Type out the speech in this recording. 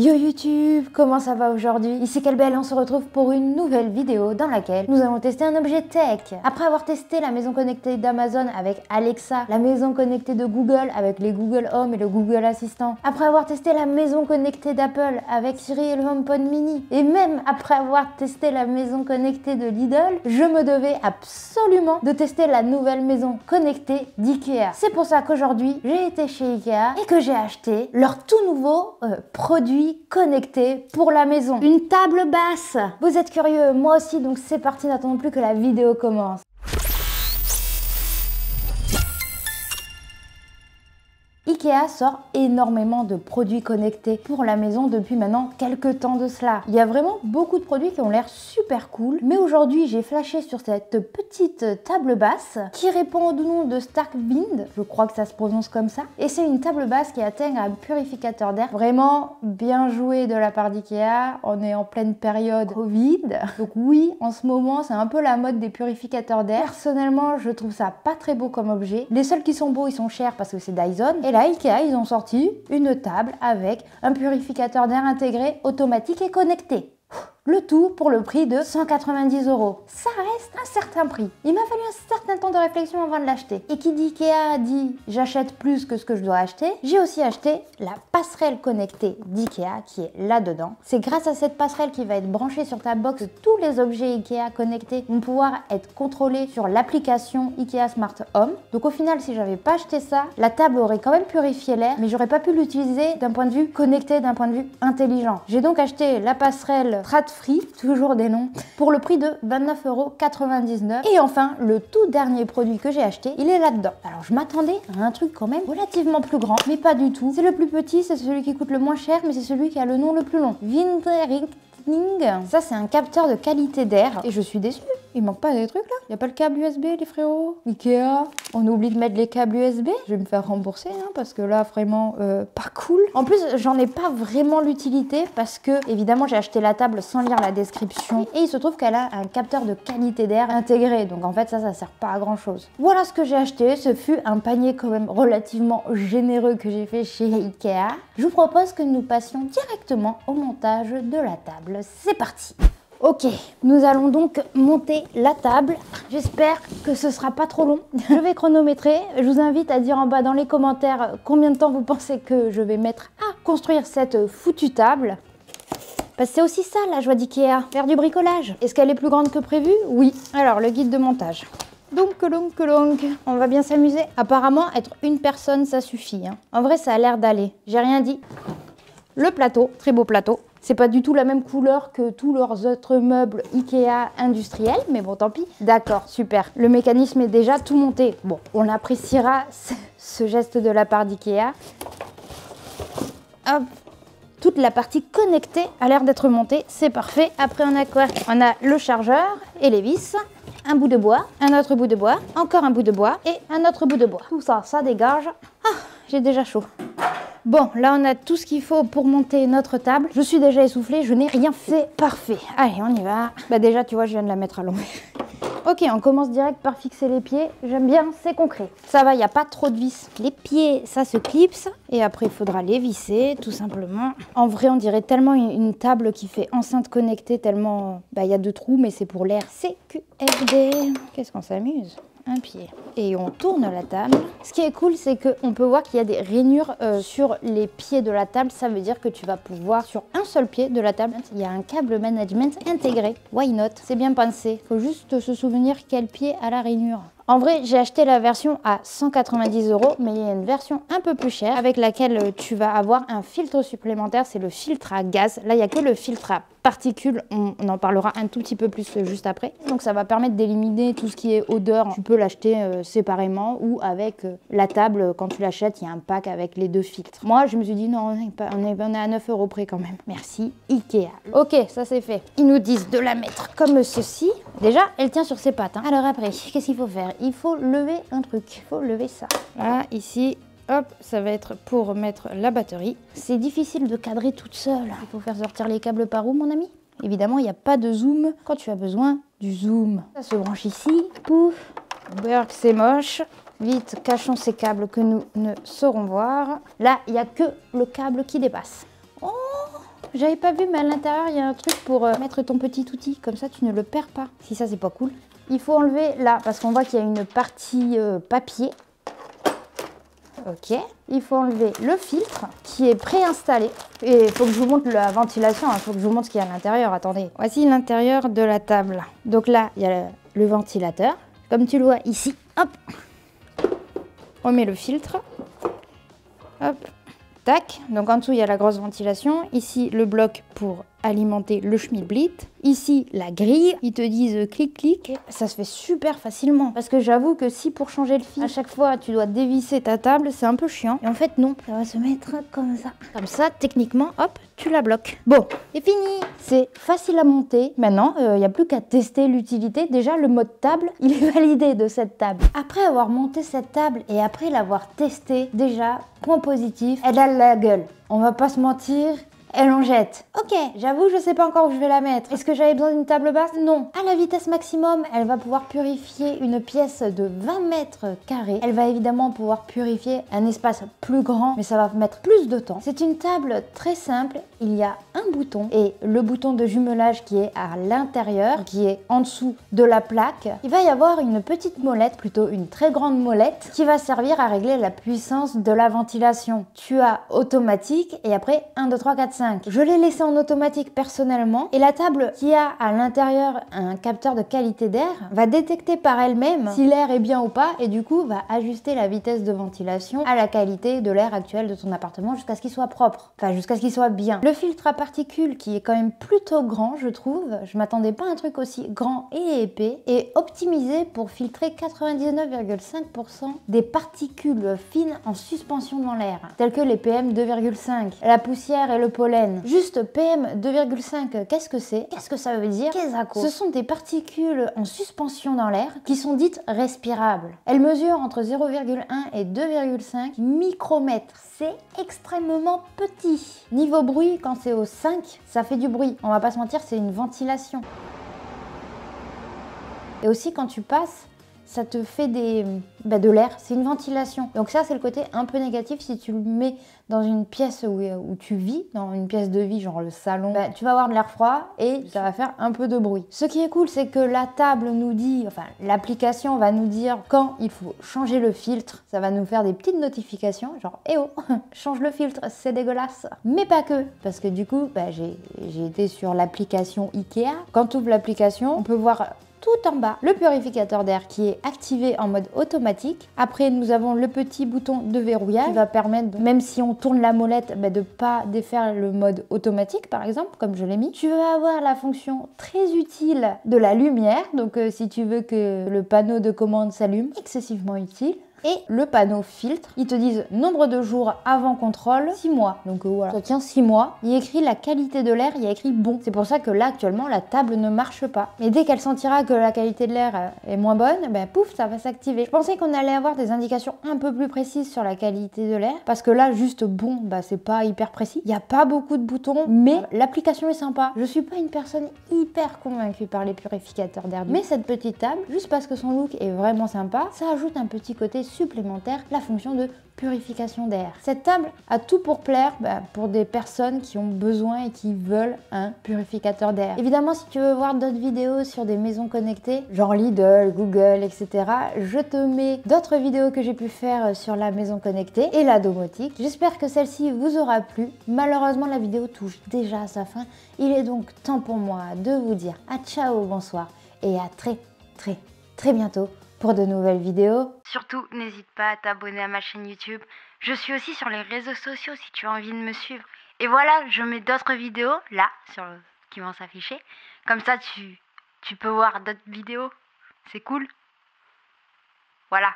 Yo YouTube, comment ça va aujourd'hui? Ici Kelbel et on se retrouve pour une nouvelle vidéo dans laquelle nous allons tester un objet tech. Après avoir testé la maison connectée d'Amazon avec Alexa, la maison connectée de Google avec les Google Home et le Google Assistant, après avoir testé la maison connectée d'Apple avec Siri et le HomePod mini, et même après avoir testé la maison connectée de Lidl, je me devais absolument de tester la nouvelle maison connectée d'IKEA. C'est pour ça qu'aujourd'hui, j'ai été chez IKEA et que j'ai acheté leur tout nouveau produit connecté pour la maison. Une table basse. Vous êtes curieux, moi aussi, donc c'est parti, n'attendons plus que la vidéo commence. IKEA sort énormément de produits connectés pour la maison depuis maintenant quelques temps de cela. Il y a vraiment beaucoup de produits qui ont l'air super cool, mais aujourd'hui j'ai flashé sur cette petite table basse qui répond au nom de Starkwind, je crois que ça se prononce comme ça, et c'est une table basse qui intègre un purificateur d'air. Vraiment bien joué de la part d'IKEA, on est en pleine période Covid, donc oui, en ce moment c'est un peu la mode des purificateurs d'air. Personnellement, je trouve ça pas très beau comme objet. Les seuls qui sont beaux, ils sont chers parce que c'est Dyson, et là IKEA, ils ont sorti une table avec un purificateur d'air intégré, automatique et connecté. Le tout pour le prix de 190 €. Ça reste un certain prix. Il m'a fallu un certain temps de réflexion avant de l'acheter. Et qui dit IKEA dit j'achète plus que ce que je dois acheter. J'ai aussi acheté la passerelle connectée d'IKEA qui est là-dedans. C'est grâce à cette passerelle qui va être branchée sur ta box que tous les objets IKEA connectés vont pouvoir être contrôlés sur l'application IKEA Smart Home. Donc au final, si j'avais pas acheté ça, la table aurait quand même purifié l'air, mais j'aurais pas pu l'utiliser d'un point de vue connecté, d'un point de vue intelligent. J'ai donc acheté la passerelle Stratfree, toujours des noms, pour le prix de 29,99 €. Et enfin, le tout dernier produit que j'ai acheté, il est là-dedans. Alors je m'attendais à un truc quand même relativement plus grand, mais pas du tout. C'est le plus petit, c'est celui qui coûte le moins cher, mais c'est celui qui a le nom le plus long. Windring. Ça c'est un capteur de qualité d'air et je suis déçue. Il manque pas des trucs là? Il n'y a pas le câble USB les frérots? Ikea, on oublie de mettre les câbles USB. Je vais me faire rembourser hein, parce que là vraiment pas cool. En plus j'en ai pas vraiment l'utilité parce que évidemment j'ai acheté la table sans lire la description et il se trouve qu'elle a un capteur de qualité d'air intégré. Donc en fait ça sert pas à grand chose. Voilà ce que j'ai acheté. Ce fut un panier quand même relativement généreux que j'ai fait chez Ikea. Je vous propose que nous passions directement au montage de la table. C'est parti! Ok, nous allons donc monter la table. J'espère que ce sera pas trop long. Je vais chronométrer. Je vous invite à dire en bas dans les commentaires combien de temps vous pensez que je vais mettre à construire cette foutue table. Parce que c'est aussi ça la joie d'IKEA, faire du bricolage. Est-ce qu'elle est plus grande que prévu? Oui. Alors, le guide de montage. Donc, on va bien s'amuser. Apparemment, être une personne, ça suffit. Hein. En vrai, ça a l'air d'aller. J'ai rien dit. Le plateau, très beau plateau. C'est pas du tout la même couleur que tous leurs autres meubles Ikea industriels, mais bon, tant pis. D'accord, super. Le mécanisme est déjà tout monté. Bon, on appréciera ce geste de la part d'IKEA. Hop. Toute la partie connectée a l'air d'être montée, c'est parfait. Après, on a quoi? On a le chargeur et les vis. Un bout de bois, un autre bout de bois, encore un bout de bois et un autre bout de bois. Tout ça, ça dégage. Ah, j'ai déjà chaud. Bon, là on a tout ce qu'il faut pour monter notre table. Je suis déjà essoufflée, je n'ai rien fait. C'est parfait. Allez, on y va. Bah déjà, tu vois, je viens de la mettre à l'envers. Ok, on commence direct par fixer les pieds. J'aime bien, c'est concret. Ça va, il n'y a pas trop de vis. Les pieds, ça se clipse. Et après, il faudra les visser, tout simplement. En vrai, on dirait tellement une table qui fait enceinte connectée, tellement... Bah, il y a 2 trous, mais c'est pour l'air. CQRD. Qu'est-ce qu'on s'amuse? Un pied. Et on tourne la table. Ce qui est cool, c'est qu'on peut voir qu'il y a des rainures sur les pieds de la table. Ça veut dire que tu vas pouvoir, sur un seul pied de la table, il y a un câble management intégré. Why not? C'est bien pensé. Faut juste se souvenir quel pied a la rainure. En vrai, j'ai acheté la version à 190 €, mais il y a une version un peu plus chère avec laquelle tu vas avoir un filtre supplémentaire. C'est le filtre à gaz. Là, il n'y a que le filtre à particules. On en parlera un tout petit peu plus juste après. Donc, ça va permettre d'éliminer tout ce qui est odeur. Tu peux l'acheter séparément ou avec la table. Quand tu l'achètes, il y a un pack avec les 2 filtres. Moi, je me suis dit non, on est à 9 € près quand même. Merci Ikea. Ok, ça c'est fait. Ils nous disent de la mettre comme ceci. Déjà, elle tient sur ses pattes. Hein. Alors après, qu'est-ce qu'il faut faire? Il faut lever un truc. Il faut lever ça. Là, ici, hop, ça va être pour mettre la batterie. C'est difficile de cadrer toute seule. Il faut faire sortir les câbles par où, mon ami? Évidemment, il n'y a pas de zoom quand tu as besoin du zoom. Ça se branche ici. Pouf. Berk, c'est moche. Vite, cachons ces câbles que nous ne saurons voir. Là, il n'y a que le câble qui dépasse. Oh, j'avais pas vu, mais à l'intérieur, il y a un truc pour mettre ton petit outil. Comme ça, tu ne le perds pas. Si ça, c'est pas cool. Il faut enlever là, parce qu'on voit qu'il y a une partie papier. Ok. Il faut enlever le filtre qui est préinstallé. Et il faut que je vous montre la ventilation. Il faut que je vous montre ce qu'il y a à l'intérieur. Attendez. Voici l'intérieur de la table. Donc là, il y a le ventilateur. Comme tu le vois ici. Hop. On met le filtre. Hop. Tac. Donc en dessous, il y a la grosse ventilation. Ici, le bloc pour alimenter le schmilblick. Ici, la grille. Ils te disent clic-clic. Ça se fait super facilement. Parce que j'avoue que si pour changer le fil, à chaque fois, tu dois dévisser ta table, c'est un peu chiant. Et en fait, non. Ça va se mettre comme ça. Comme ça, techniquement, hop, tu la bloques. Bon, c'est fini. C'est facile à monter. Maintenant, il n'y a plus qu'à tester l'utilité. Déjà, le mode table, il est validé de cette table. Après avoir monté cette table et après l'avoir testée, déjà, point positif, elle a la gueule. On va pas se mentir. Elle en jette. Ok, j'avoue, je sais pas encore où je vais la mettre. Est-ce que j'avais besoin d'une table basse? Non. À la vitesse maximum, elle va pouvoir purifier une pièce de 20 mètres carrés. Elle va évidemment pouvoir purifier un espace plus grand, mais ça va mettre plus de temps. C'est une table très simple. Il y a un bouton et le bouton de jumelage qui est à l'intérieur, qui est en dessous de la plaque. Il va y avoir une petite molette, plutôt une très grande molette, qui va servir à régler la puissance de la ventilation. Tu as automatique et après 1, 2, 3, 4, 5. Je l'ai laissé en automatique personnellement et la table qui a à l'intérieur un capteur de qualité d'air va détecter par elle-même si l'air est bien ou pas et du coup va ajuster la vitesse de ventilation à la qualité de l'air actuel de ton appartement jusqu'à ce qu'il soit propre, enfin jusqu'à ce qu'il soit bien. Le filtre à particules qui est quand même plutôt grand, je trouve, je m'attendais pas à un truc aussi grand et épais, est optimisé pour filtrer 99,5% des particules fines en suspension dans l'air, telles que les PM 2,5, la poussière et le pollen. Juste PM 2,5, qu'est-ce que c'est? Qu'est-ce que ça veut dire? Ce sont des particules en suspension dans l'air qui sont dites respirables. Elles mesurent entre 0,1 et 2,5 micromètres. C'est extrêmement petit. Niveau bruit, quand c'est au 5, ça fait du bruit. On va pas se mentir, c'est une ventilation. Et aussi quand tu passes, ça te fait de l'air, c'est une ventilation. Donc ça, c'est le côté un peu négatif si tu le mets dans une pièce où tu vis, dans une pièce de vie, genre le salon, tu vas avoir de l'air froid et ça va faire un peu de bruit. Ce qui est cool, c'est que la table nous dit, enfin l'application va nous dire quand il faut changer le filtre. Ça va nous faire des petites notifications, genre « Eh oh, change le filtre, c'est dégueulasse !» Mais pas que, parce que du coup, j'ai été sur l'application Ikea. Quand tu ouvres l'application, on peut voir tout en bas le purificateur d'air qui est activé en mode automatique. Après, nous avons le petit bouton de verrouillage qui va permettre, même si on tourne la molette, de ne pas défaire le mode automatique, par exemple, comme je l'ai mis. Tu vas avoir la fonction très utile de la lumière, donc si tu veux que le panneau de commande s'allume, excessivement utile. Et le panneau filtre, ils te disent nombre de jours avant contrôle, 6 mois. Donc voilà, ça tient 6 mois. Il y a écrit la qualité de l'air, il y a écrit bon. C'est pour ça que là, actuellement, la table ne marche pas. Mais dès qu'elle sentira que la qualité de l'air est moins bonne, pouf, ça va s'activer. Je pensais qu'on allait avoir des indications un peu plus précises sur la qualité de l'air. Parce que là, juste bon, c'est pas hyper précis. Il n'y a pas beaucoup de boutons, mais l'application est sympa. Je suis pas une personne hyper convaincue par les purificateurs d'air. Mais cette petite table, juste parce que son look est vraiment sympa, ça ajoute un petit côté supplémentaire, la fonction de purification d'air. Cette table a tout pour plaire pour des personnes qui ont besoin et qui veulent un purificateur d'air. Évidemment, si tu veux voir d'autres vidéos sur des maisons connectées, genre Lidl, Google, etc., je te mets d'autres vidéos que j'ai pu faire sur la maison connectée et la domotique. J'espère que celle-ci vous aura plu. Malheureusement, la vidéo touche déjà à sa fin. Il est donc temps pour moi de vous dire à ciao, bonsoir et à très bientôt pour de nouvelles vidéos. Surtout, n'hésite pas à t'abonner à ma chaîne YouTube. Je suis aussi sur les réseaux sociaux si tu as envie de me suivre. Et voilà, je mets d'autres vidéos là qui vont s'afficher. Comme ça, tu peux voir d'autres vidéos. C'est cool. Voilà.